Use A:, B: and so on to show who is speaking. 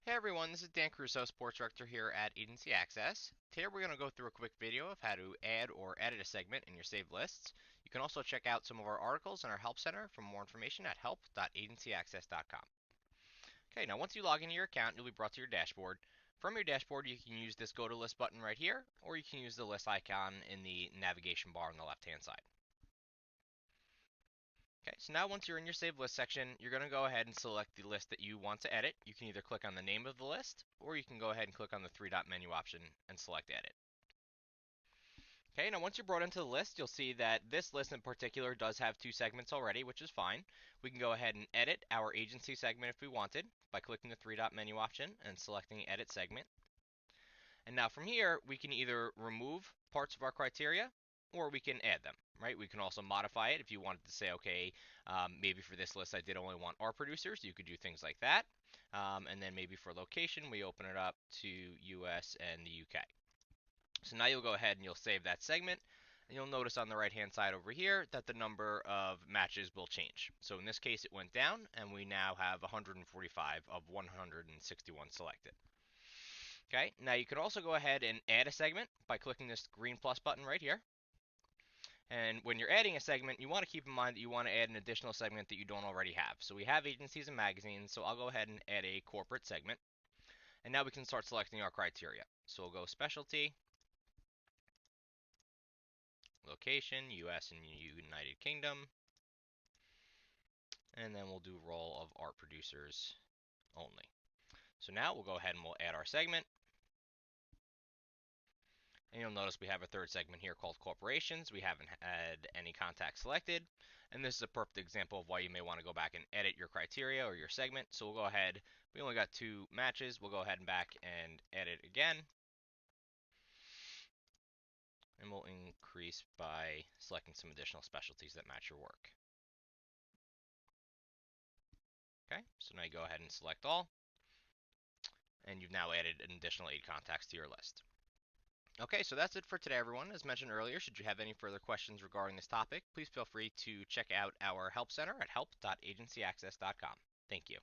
A: Hey everyone, this is Dan Crusoe, Sports Director here at Agency Access. Today we're going to go through a quick video of how to add or edit a segment in your saved lists. You can also check out some of our articles in our Help Center for more information at help.agencyaccess.com. Okay, now once you log into your account, you'll be brought to your dashboard. From your dashboard, you can use this Go to List button right here, or you can use the list icon in the navigation bar on the left-hand side. Okay, so now once you're in your Save List section, you're going to go ahead and select the list that you want to edit. You can either click on the name of the list, or you can go ahead and click on the three-dot menu option and select Edit. Okay, now once you're brought into the list, you'll see that this list in particular does have two segments already, which is fine. We can go ahead and edit our agency segment if we wanted by clicking the three-dot menu option and selecting Edit Segment. And now from here, we can either remove parts of our criteria or we can add them, right? We can also modify it if you wanted to say, okay, maybe for this list I did only want our producers. You could do things like that. And then maybe for location, we open it up to US and the UK. So now you'll go ahead and you'll save that segment. And you'll notice on the right hand side over here that the number of matches will change. So in this case, it went down, and we now have 145 of 161 selected. Okay, now you can also go ahead and add a segment by clicking this green plus button right here. And when you're adding a segment, you want to keep in mind that you want to add an additional segment that you don't already have. So we have agencies and magazines, so I'll go ahead and add a corporate segment. And now we can start selecting our criteria. So we'll go specialty, location, US and United Kingdom, and then we'll do role of art producers only. So now we'll go ahead and we'll add our segment. And you'll notice we have a third segment here called corporations. We haven't had any contacts selected. And this is a perfect example of why you may want to go back and edit your criteria or your segment. So we'll go ahead, we only got two matches. We'll go ahead and back and edit again. And we'll increase by selecting some additional specialties that match your work. Okay, so now you go ahead and select all. And you've now added an additional 8 contacts to your list. Okay, so that's it for today, everyone. As mentioned earlier, should you have any further questions regarding this topic, please feel free to check out our Help Center at help.agencyaccess.com. Thank you.